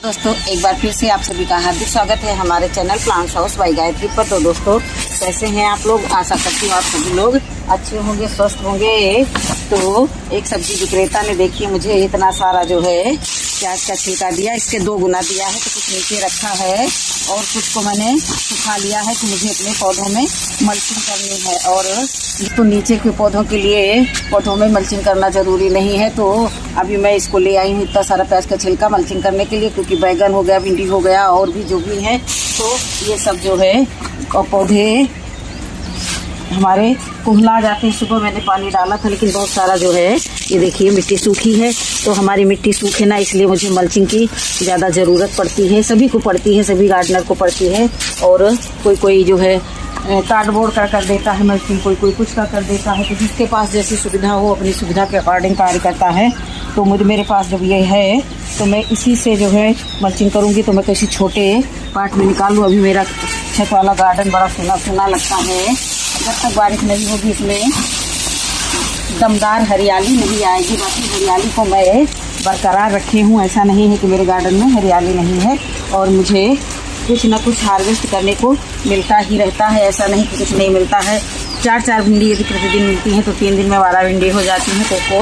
दोस्तों एक बार फिर से आप सभी का हार्दिक स्वागत है हमारे channel plants house by Gayatri पर। तो दोस्तों कैसे हैं आप लोग? आशा करती हूँ आप सभी लोग अच्छे होंगे, स्वस्थ होंगे। तो एक सब्जी विक्रेता ने देखिए मुझे इतना सारा जो है प्याज का छिलका दिया, इसके 2 गुना दिया है। तो कुछ नीचे रखा है और कुछ को मैंने सुखा लिया है कि मुझे अपने पौधों में मल्चिंग करनी है। और तो नीचे के पौधों के लिए पौधों में मल्चिंग करना ज़रूरी नहीं है। तो अभी मैं इसको ले आई हूँ इतना सारा प्याज का छिलका मल्चिंग करने के लिए, क्योंकि बैगन हो गया, भिंडी हो गया और भी जो भी है, तो ये सब जो है पौधे हमारे कुहला जाते हैं। सुबह मैंने पानी डाला था लेकिन बहुत सारा जो है ये देखिए मिट्टी सूखी है। तो हमारी मिट्टी सूखे ना, इसलिए मुझे मल्चिंग की ज़्यादा ज़रूरत पड़ती है। सभी को पड़ती है, सभी गार्डनर को पड़ती है। और कोई जो है कार्डबोर्ड का कर देता है मल्चिंग, कोई कुछ का कर देता है। तो जिसके पास जैसी सुविधा हो अपनी सुविधा के अकॉर्डिंग कार्य करता है। तो मेरे पास जब ये है तो मैं इसी से जो है मल्चिंग करूँगी। तो मैं किसी छोटे पार्ट में निकालूँ। अभी मेरा छत वाला गार्डन बड़ा सुना लगता है। जब तक बारिश नहीं होगी इसमें दमदार हरियाली नहीं आएगी। बाकी हरियाली को मैं बरकरार रखे हूँ, ऐसा नहीं है कि मेरे गार्डन में हरियाली नहीं है। और मुझे कुछ ना कुछ हार्वेस्ट करने को मिलता ही रहता है, ऐसा नहीं कि कुछ नहीं मिलता है। 4 भिंडी यदि प्रतिदिन मिलती हैं तो 3 दिन में 12 भिंडी हो जाती हैं। तो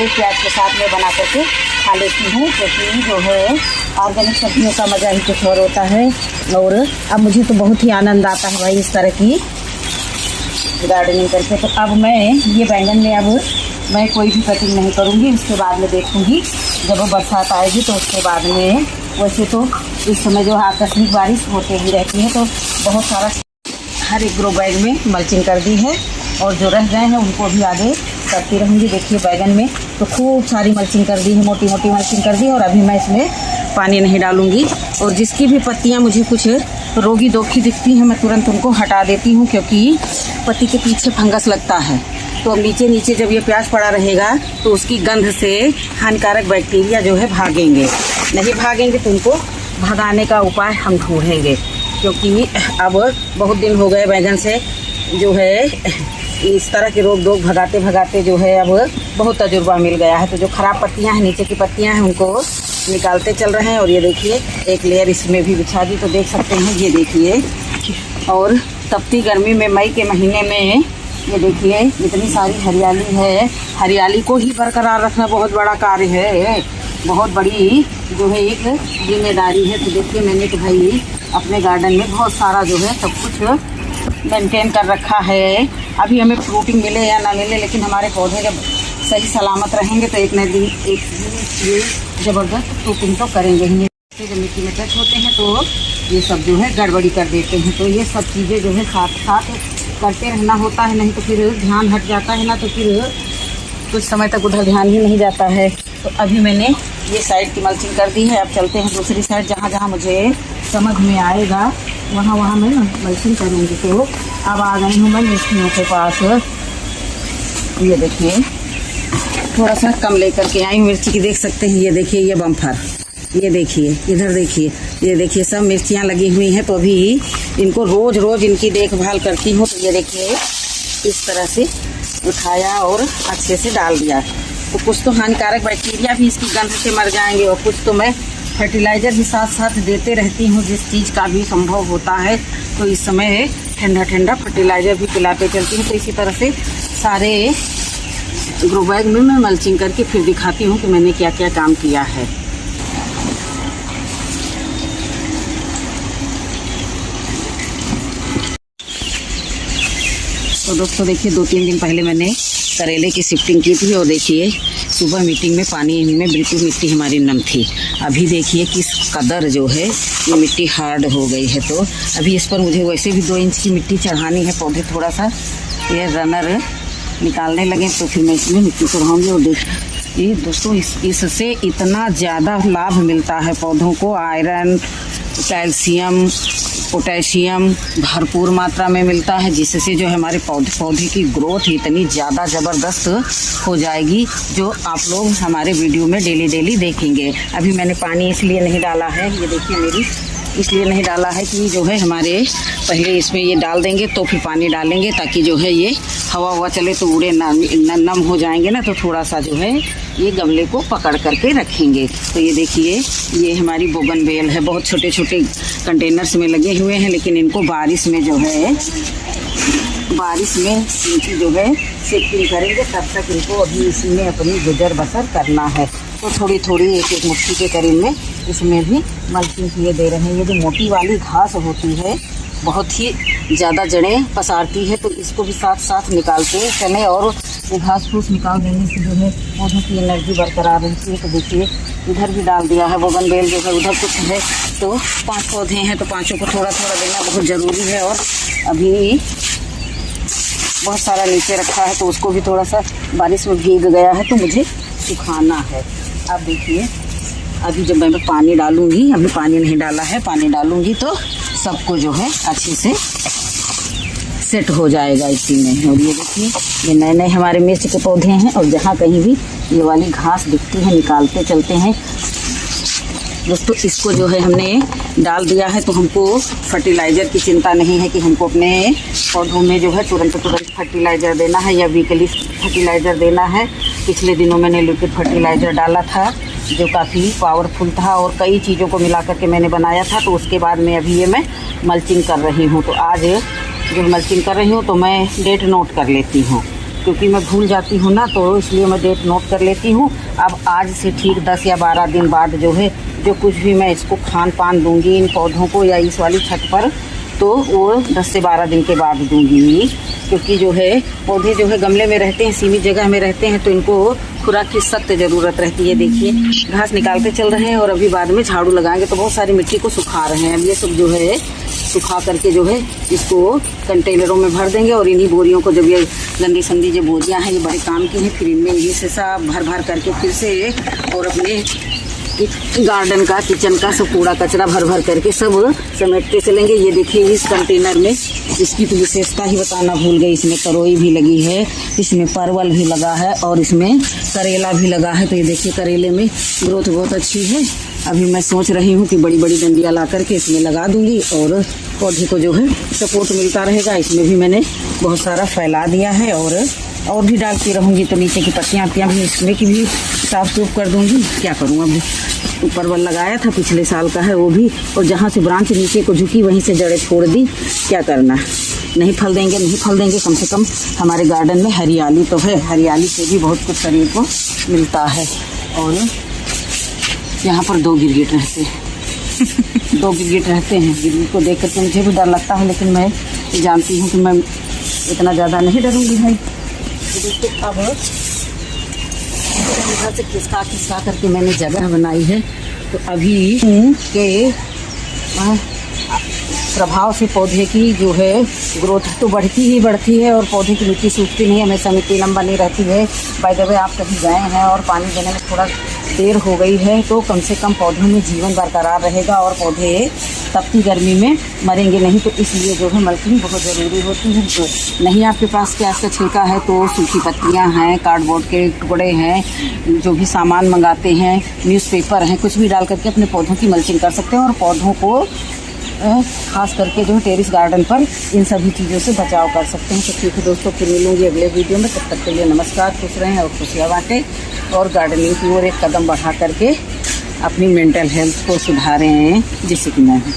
एक प्याज के साथ में बना करके खा लेती हूँ, क्योंकि जो है ऑर्गेनिक सब्जियों का मज़ा ही कुछ और होता है। और अब मुझे तो बहुत ही आनंद आता है भाई इस तरह की गार्डनिंग करके। तो अब मैं ये बैंगन में अब मैं कोई भी कटिंग नहीं करूँगी, उसके बाद में देखूँगी जब बरसात आएगी तो उसके बाद में। वैसे तो इस समय जो आकस्मिक बारिश होते ही रहती है, तो बहुत सारा हर एक ग्रो बैग में मल्चिंग कर दी है और जो रह गए हैं उनको भी आगे करती रहूँगी। देखिए बैगन में तो खूब सारी मल्चिंग कर दी है, मोटी मोटी मल्चिंग कर दी। और अभी मैं इसमें पानी नहीं डालूँगी। और जिसकी भी पत्तियाँ मुझे कुछ रोगी दोखी दिखती हैं मैं तुरंत उनको हटा देती हूँ, क्योंकि पत्ती के पीछे फंगस लगता है। तो अब नीचे जब ये प्याज पड़ा रहेगा तो उसकी गंध से हानिकारक बैक्टीरिया जो है भागेंगे। नहीं भागेंगे तो उनको भगाने का उपाय हम ढूंढेंगे, क्योंकि अब बहुत दिन हो गए बैगन से जो है इस तरह के रोग दोग भगाते जो है अब बहुत तजुर्बा मिल गया है। तो जो खराब पत्तियां हैं, नीचे की पत्तियां हैं, उनको निकालते चल रहे हैं। और ये देखिए एक लेयर इसमें भी बिछा दी, तो देख सकते हैं ये देखिए। और तपती गर्मी में मई के महीने में ये देखिए इतनी सारी हरियाली है। हरियाली को ही बरकरार रखना बहुत बड़ा कार्य है, बहुत बड़ी जो है एक जिम्मेदारी है। तो देखिए मैंने तो भाई अपने गार्डन में बहुत सारा जो है सब कुछ मेंटेन कर रखा है। अभी हमें फ्रूटिंग मिले या ना मिले, लेकिन हमारे पौधे जब सही सलामत रहेंगे तो एक दिन ये ज़बरदस्त फ्रूटिंग तो करेंगे ही। जब मिट्टी में टच होते हैं तो ये सब जो है गड़बड़ी कर देते हैं। तो ये सब चीज़ें जो है साथ साथ करते रहना होता है, नहीं तो फिर ध्यान हट जाता है ना, तो फिर कुछ समय तक उधर ध्यान ही नहीं जाता है। तो अभी मैंने ये साइड की मल्चिंग कर दी है। अब चलते हैं दूसरी साइड, जहाँ मुझे समझ में आएगा वहाँ मैं मल्चिंग करूँगी। तो अब आ गई हूँ मैं मिर्चियों के पास। ये देखिए थोड़ा सा कम लेकर के आई हूँ मिर्ची की, देख सकते हैं। ये देखिए ये बम्फर, ये देखिए इधर देखिए, ये देखिए सब मिर्चियाँ लगी हुई हैं। तो अभी इनको रोज़ इनकी देखभाल करती हूँ। तो ये देखिए इस तरह से उठाया और अच्छे से डाल दिया। तो कुछ तो हानिकारक बैक्टीरिया भी इसकी गंध से मर जाएंगे, और कुछ तो मैं फर्टिलाइज़र भी साथ साथ देते रहती हूँ जिस चीज़ का भी संभव होता है। तो इस समय ठंडा फर्टिलाइज़र भी पिलाते चलती हूँ। तो इसी तरह से सारे ग्रो बैग में मैं मल्चिंग करके फिर दिखाती हूँ कि मैंने क्या क्या काम किया है। तो दोस्तों देखिए 2-3 दिन पहले मैंने करेले की शिफ्टिंग की थी। और देखिए सुबह मीटिंग में पानी में बिल्कुल मिट्टी हमारी नम थी। अभी देखिए किस कदर जो है ये मिट्टी हार्ड हो गई है। तो अभी इस पर मुझे वैसे भी 2 इंच की मिट्टी चढ़ानी है। पौधे थोड़ा सा ये रनर निकालने लगे तो फिर मैं इसमें मिट्टी चढ़ाऊँगी। और देखिए दोस्तों इससे इतना ज़्यादा लाभ मिलता है पौधों को। आयरन, कैल्शियम, पोटेशियम भरपूर मात्रा में मिलता है, जिससे जो है हमारे पौधे की ग्रोथ इतनी ज़्यादा ज़बरदस्त हो जाएगी, जो आप लोग हमारे वीडियो में डेली देखेंगे। अभी मैंने पानी इसलिए नहीं डाला है, ये देखिए मेरी इसलिए नहीं डाला है कि जो है हमारे पहले इसमें ये डाल देंगे तो फिर पानी डालेंगे, ताकि जो है ये हवा चले तो उड़े ना, नम हो जाएंगे ना, तो थोड़ा सा जो है ये गमले को पकड़ करके रखेंगे। तो ये देखिए ये हमारी बोगनवेल है, बहुत छोटे छोटे कंटेनर्स में लगे हुए हैं, लेकिन इनको बारिश में जो है इनकी जो है सेटिंग करेंगे, तब तक इनको अभी इसी में अपनी गुजर बसर करना है। तो थोड़ी थोड़ी एक मुट्ठी के करीब में इसमें भी मल्चिंग किए दे रहे हैं। ये जो मोटी वाली घास होती है बहुत ही ज़्यादा जड़ें पसारती है, तो इसको भी साथ साथ निकालते चलें, और ये घास फूस निकाल देने से जो है पौधों की एनर्जी बरकरार रहती है। तो देखिए इधर भी डाल दिया है बोगनवेल जो है, उधर कुछ है, तो 5 पौधे हैं तो 5 को थोड़ा थोड़ा देना बहुत ज़रूरी है। और अभी बहुत सारा नीचे रखा है तो उसको भी थोड़ा सा बारिश में भीग गया है, तो मुझे सुखाना है। अब देखिए अभी जब मैं पानी डालूंगी, अभी पानी नहीं डाला है, पानी डालूंगी तो सबको जो है अच्छे से सेट हो जाएगा इसी में। और ये देखिए ये नए नए हमारे मिर्च के पौधे हैं, और जहाँ कहीं भी ये वाली घास दिखती है निकालते चलते हैं दोस्तों। इसको जो है हमने डाल दिया है, तो हमको फर्टिलाइज़र की चिंता नहीं है कि हमको अपने पौधों में जो है तुरंत फर्टिलाइज़र देना है या वीकली फर्टिलाइज़र देना है। पिछले दिनों मैंने लिक्विड फर्टिलाइज़र डाला था जो काफ़ी पावरफुल था, और कई चीज़ों को मिला करके मैंने बनाया था। तो उसके बाद में अभी ये मैं मल्चिंग कर रही हूँ। तो आज जब मल्चिंग कर रही हूँ तो मैं डेट नोट कर लेती हूँ, क्योंकि मैं भूल जाती हूँ ना, तो इसलिए मैं डेट नोट कर लेती हूँ। अब आज से ठीक 10 या 12 दिन बाद जो है जो कुछ भी मैं इसको खान पान दूंगी इन पौधों को या इस वाली छत पर, तो वो 10 से 12 दिन के बाद दूंगी। क्योंकि जो है पौधे जो है गमले में रहते हैं, सीमित जगह में रहते हैं, तो इनको खुराक की सख्त ज़रूरत रहती है। देखिए घास निकालते चल रहे हैं, और अभी बाद में झाड़ू लगाएंगे तो बहुत सारी मिट्टी को सुखा रहे हैं। अब ये सब जो है सुखा करके जो है इसको कंटेनरों में भर देंगे, और इन्हीं बोरियों को, जब ये गंदी संदी जो बोरियां हैं ये बड़े काम की हैं, फिर इनमें ये से सब भर करके फिर से और अपने गार्डन का, किचन का सब कूड़ा कचरा भर करके सब समेटते चलेंगे। ये देखिए इस कंटेनर में, इसकी तो विशेषता ही बताना भूल गई, इसमें तरोई भी लगी है, इसमें परवल भी लगा है, और इसमें करेला भी लगा है। तो ये देखिए करेले में ग्रोथ बहुत अच्छी है। अभी मैं सोच रही हूँ कि बड़ी बड़ी डंडियाँ ला करके इसमें लगा दूंगी, और पौधे को जो है सपोर्ट मिलता रहेगा। इसमें भी मैंने बहुत सारा फैला दिया है, और भी डालती रहूँगी। तो नीचे की पत्तियाँ भी इसमें की भी साफ सूफ कर दूँगी। क्या करूँ, अब परवल लगाया था पिछले साल का है वो भी, और जहाँ से ब्रांच नीचे को झुकी वहीं से जड़ें छोड़ दी। क्या करना, नहीं फल देंगे, कम से कम हमारे गार्डन में हरियाली तो है। हरियाली से भी बहुत कुछ शरीर को मिलता है। और यहाँ पर 2 गिरगिट रहते हैं 2 गिरगिट रहते हैं। गिरगिट को देख करके मुझे भी डर लगता है, लेकिन मैं जानती हूँ कि मैं इतना ज़्यादा नहीं डरूँगी भाई। तो अब इधर से खिसका करके मैंने जगह बनाई है। तो अभी के प्रभाव से पौधे की जो है ग्रोथ तो बढ़ती है, और पौधे की मिट्टी सूखती नहीं है, हमेशा मिट्टी लंबा नहीं रहती है। बाय द वे आप कहीं गए हैं और पानी देने में थोड़ा देर हो गई है, तो कम से कम पौधों में जीवन बरकरार रहेगा, और पौधे तपती गर्मी में मरेंगे नहीं। तो इसलिए जो है मल्चिंग बहुत ज़रूरी होती है। तो नहीं आपके पास प्याज का छिलका है तो सूखी पत्तियां हैं, कार्डबोर्ड के टुकड़े हैं, जो भी सामान मंगाते हैं, न्यूज़पेपर हैं, कुछ भी डाल करके अपने पौधों की मल्चिंग कर सकते हैं, और पौधों को खास करके जो टेरेस गार्डन पर इन सभी चीज़ों से बचाव कर सकते हैं। तो ठीक है दोस्तों, फिर मिलूंगी अगले वीडियो में। तब तक के लिए नमस्कार, खुश रहें और खुशियाँ बांटें, और गार्डनिंग की ओर एक कदम बढ़ा करके अपनी मेंटल हेल्थ को सुधारें, जैसे कि मैं हूँ।